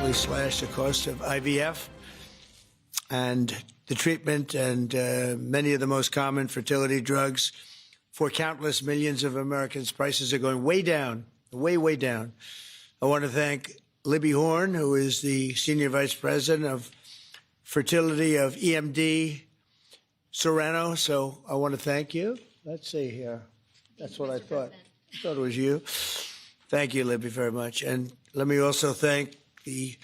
dramatically slashed the cost of IVF and the treatment and many of the most common fertility drugs for countless millions of Americans. Prices are going way down, way down. I want to thank Libby Horn, who is the Senior Vice President of Fertility of EMD Serrano. So I want to thank you. Let's see here. That's what I thought. I thought it was you. Thank you, Libby, very much. And let me also thank the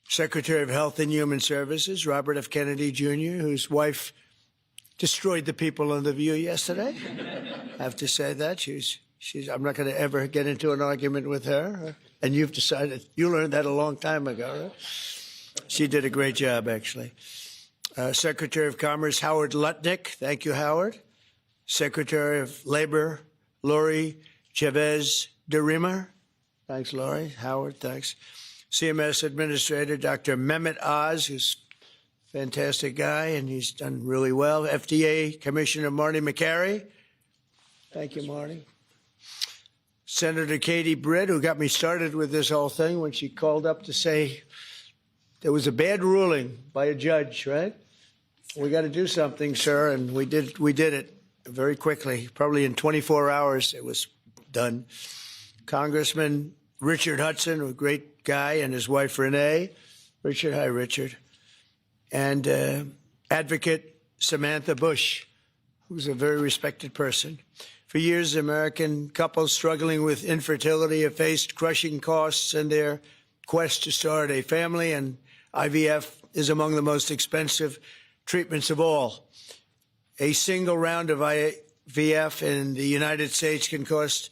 Secretary of Health and Human Services, Robert F. Kennedy, Jr., whose wife destroyed the people on The View yesterday. I have to say that. I'm not going to ever get into an argument with her. And you've decided, you learned that a long time ago, right? She did a great job, actually. Secretary of Commerce, Howard Lutnick. Thank you, Howard. Secretary of Labor, Lori Chavez de Rima. Thanks, Lori. Howard, thanks. CMS Administrator, Dr. Mehmet Oz, who's a fantastic guy, and he's done really well. FDA Commissioner Marty McCary. Thank you, Marty. Senator Katie Britt, who got me started with this whole thing when she called up to say there was a bad ruling by a judge, right? We got to do something, sir, and we did it very quickly. Probably in 24 hours it was done. Congressman Richard Hudson, a great guy, and his wife Renee. Richard, hi, Richard. And Advocate Samantha Bush, who's a very respected person. For years, American couples struggling with infertility have faced crushing costs in their quest to start a family, and IVF is among the most expensive treatments of all. A single round of IVF in the United States can cost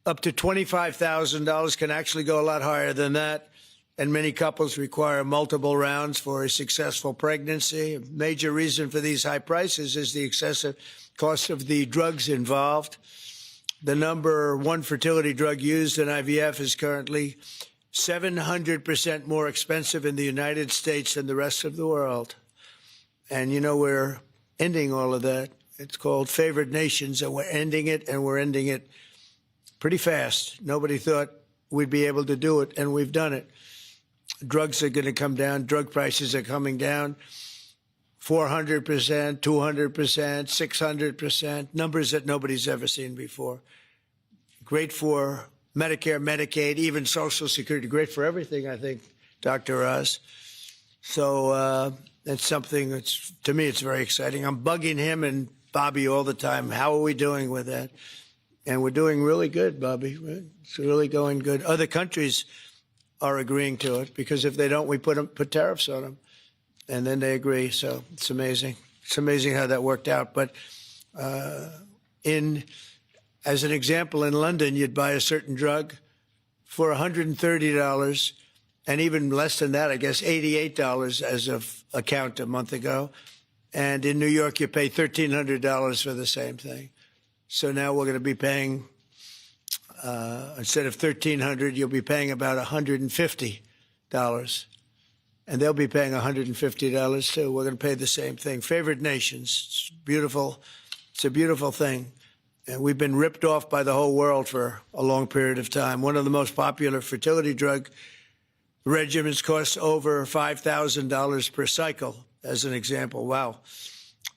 up to $25,000, can actually go a lot higher than that. And many couples require multiple rounds for a successful pregnancy. A major reason for these high prices is the excessive cost of the drugs involved. The number one fertility drug used in IVF is currently 700% more expensive in the United States than the rest of the world. And, you know, we're ending all of that. It's called favored nations, and we're ending it, and we're ending it pretty fast. Nobody thought we'd be able to do it, and we've done it. Drugs are going to come down. Drug prices are coming down 400%, 200%, 600%, numbers that nobody's ever seen before. Great for Medicare, Medicaid, even Social Security. Great for everything, I think, Dr. Oz. So that's something that's, to me, it's very exciting. I'm bugging him and Bobby all the time. How are we doing with that? And we're doing really good, Bobby. It's really going good. Other countries are agreeing to it, because if they don't, we put tariffs on them, and then they agree. So it's amazing. It's amazing how that worked out. But as an example, in London, you'd buy a certain drug for $130, and even less than that, I guess, $88 as of a count a month ago. And in New York, you pay $1,300 for the same thing. So now we're going to be paying, instead of $1,300, you'll be paying about $150. And they'll be paying $150 too. We're going to pay the same thing. Favored nations. It's beautiful. It's a beautiful thing. And we've been ripped off by the whole world for a long period of time. One of the most popular fertility drug regimens costs over $5,000 per cycle, as an example. Wow.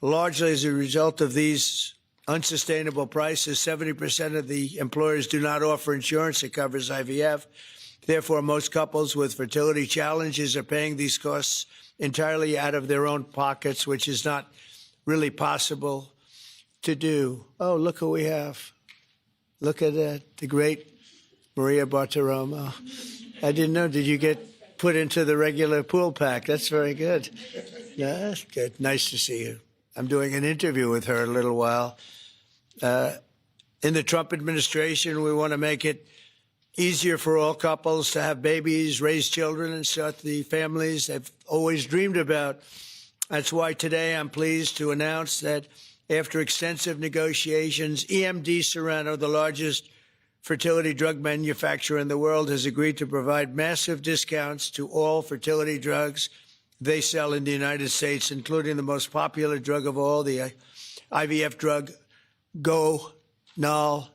Largely as a result of these unsustainable prices, 70% of the employers do not offer insurance that covers IVF. Therefore, most couples with fertility challenges are paying these costs entirely out of their own pockets, which is not really possible to do. Oh, look who we have. Look at that, the great Maria Bartiromo. I didn't know. Did you get put into the regular pool pack? That's very good. Yeah, that's good. Nice to see you. I'm doing an interview with her in a little while. In the Trump administration, we want to make it easier for all couples to have babies, raise children, and start the families they've always dreamed about. That's why today I'm pleased to announce that after extensive negotiations, EMD Serrano, the largest fertility drug manufacturer in the world, has agreed to provide massive discounts to all fertility drugs they sell in the United States, including the most popular drug of all, the IVF drug Gonal-F.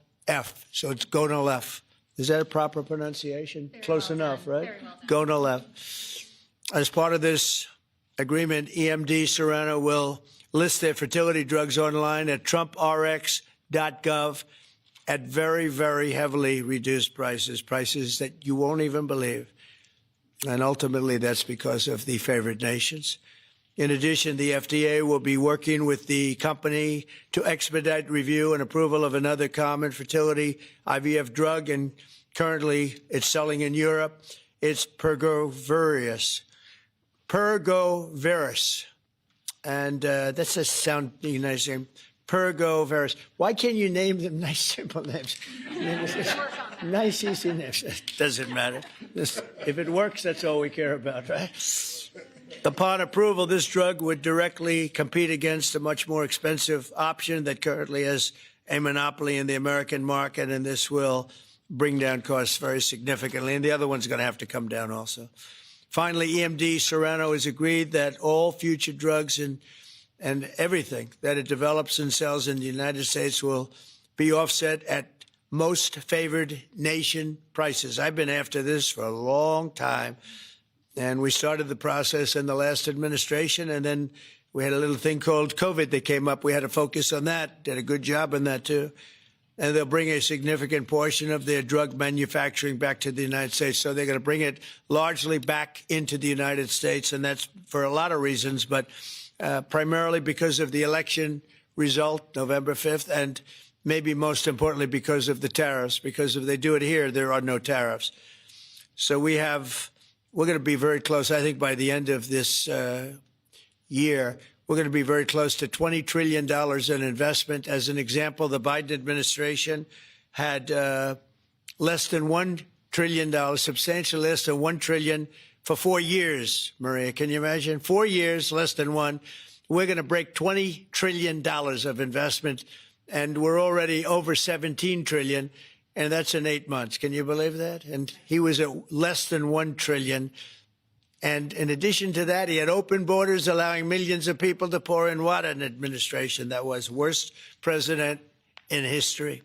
So it's Gonal-F. Is that a proper pronunciation? Very Close well enough, done. right? Very well done. Gonolev. As part of this agreement, EMD Serrano will list their fertility drugs online at trumprx.gov at very, very heavily reduced prices that you won't even believe. And ultimately, that's because of the favored nations. In addition, the FDA will be working with the company to expedite review and approval of another common fertility IVF drug, and currently it's selling in Europe. It's Pergoveris. And that's a sound nice name. Pergoveris. Why can't you name them nice, simple names? Nice, easy names. Doesn't matter. If it works, that's all we care about, right? Upon approval, this drug would directly compete against a much more expensive option that currently has a monopoly in the American market, and this will bring down costs very significantly. And the other one's going to have to come down also. Finally, EMD Serrano has agreed that all future drugs and everything that it develops and sells in the United States will be offset at most favored nation prices. I've been after this for a long time, and we started the process in the last administration, and then we had a little thing called COVID that came up. We had to focus on that, did a good job on that too. And they'll bring a significant portion of their drug manufacturing back to the United States. So they're going to bring it largely back into the United States, and that's for a lot of reasons, but primarily because of the election result, November 5th, and maybe most importantly because of the tariffs, because if they do it here, there are no tariffs. So we're going to be very close, I think, by the end of this year. We're going to be very close to $20 trillion in investment. As an example, the Biden administration had less than $1 trillion, substantially less than $1 trillion for 4 years, Maria. Can you imagine? 4 years, less than one. We're going to break $20 trillion of investment, and we're already over $17 trillion, and that's in 8 months. Can you believe that? And he was at less than $1 trillion. And in addition to that, he had open borders, allowing millions of people to pour in. What an administration that was. Worst president in history,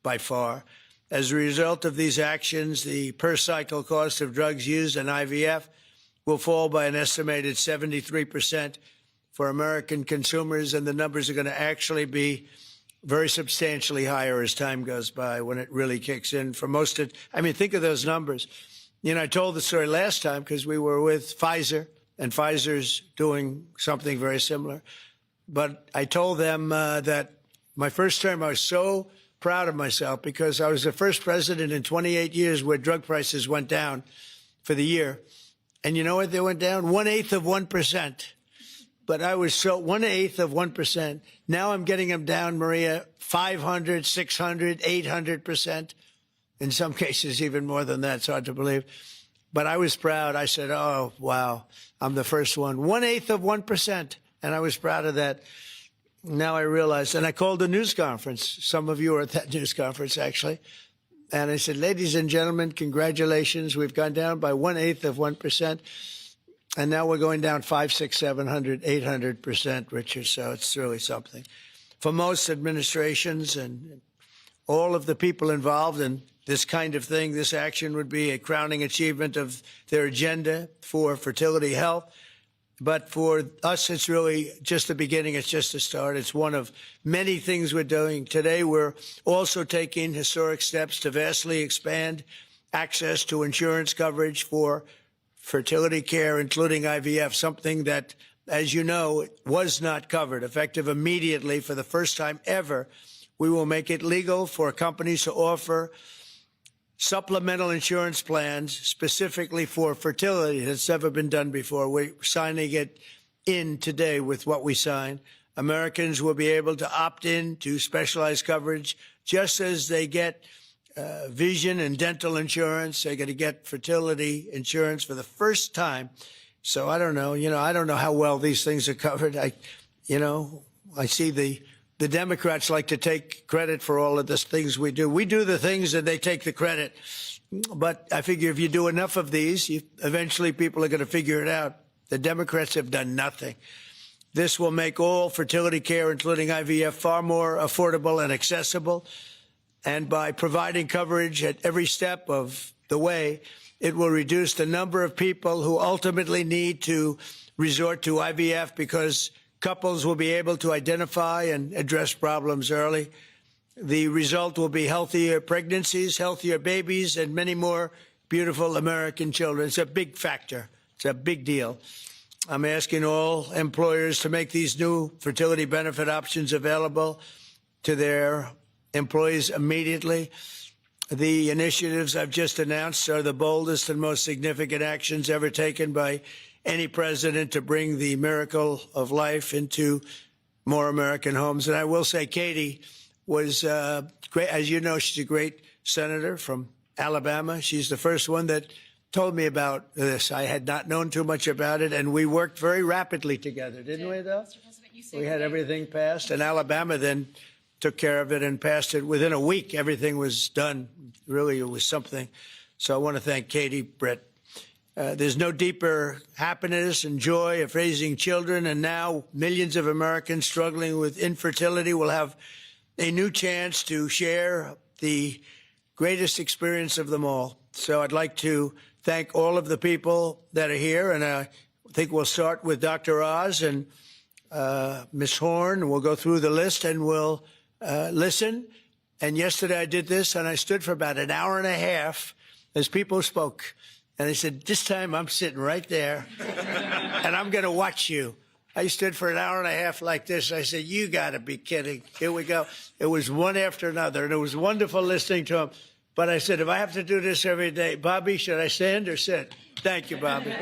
by far. As a result of these actions, the per-cycle cost of drugs used in IVF will fall by an estimated 73% for American consumers, and the numbers are going to actually be very substantially higher as time goes by when it really kicks in. For most of, I mean, think of those numbers. You know, I told the story last time because we were with Pfizer, and Pfizer's doing something very similar. But I told them that my first term, I was so proud of myself because I was the first president in 28 years where drug prices went down for the year. And you know what they went down? 1/8 of 1%. But I was so 1/8 of 1%. Now I'm getting them down, Maria, 500, 600, 800%. In some cases, even more than that. It's hard to believe. But I was proud. I said, oh, wow, I'm the first one. 1/8 of 1%. And I was proud of that. Now I realize, and I called a news conference. Some of you were at that news conference, actually. And I said, ladies and gentlemen, congratulations. We've gone down by 1/8 of 1%. And now we're going down 500, 600, 700, 800%, Richard. So it's really something. For most administrations and all of the people involved in this kind of thing, this action would be a crowning achievement of their agenda for fertility health. But for us, it's really just the beginning. It's just the start. It's one of many things we're doing. Today, we're also taking historic steps to vastly expand access to insurance coverage for fertility care, including IVF, something that, as you know, was not covered. Effective immediately, for the first time ever, we will make it legal for companies to offer supplemental insurance plans specifically for fertility. That's never been done before. We're signing it in today with what we sign. Americans will be able to opt in to specialized coverage just as they get vision and dental insurance. They're going to get fertility insurance for the first time. So I don't know. I don't know how well these things are covered. I see the Democrats like to take credit for all of the things we do. We do the things and they take the credit. But I figure if you do enough of these, eventually people are going to figure it out. The Democrats have done nothing. This will make all fertility care, including IVF, far more affordable and accessible. And by providing coverage at every step of the way, it will reduce the number of people who ultimately need to resort to IVF because couples will be able to identify and address problems early. The result will be healthier pregnancies, healthier babies, and many more beautiful American children. It's a big factor. It's a big deal. I'm asking all employers to make these new fertility benefit options available to their employees immediately. The initiatives I've just announced are the boldest and most significant actions ever taken by any president to bring the miracle of life into more American homes. And I will say Katie was great. As you know, she's a great senator from Alabama. She's the first one that told me about this. I had not known too much about it, and we worked very rapidly together, didn't we, though? We had everything passed, and Alabama then took care of it and passed it. Within a week, everything was done. Really, it was something. So I want to thank Katie, Brett. There's no deeper happiness and joy of raising children, and now millions of Americans struggling with infertility will have a new chance to share the greatest experience of them all. So I'd like to thank all of the people that are here, and I think we'll start with Dr. Oz and Ms. Horn. We'll go through the list and we'll listen. And yesterday I did this, and I stood for about an hour and a half as people spoke. And I said, this time I'm sitting right there, and I'm going to watch you. I stood for an hour and a half like this. I said, you got to be kidding. Here we go. It was one after another, and it was wonderful listening to them. But I said, if I have to do this every day, Bobby, should I stand or sit? Thank you, Bobby.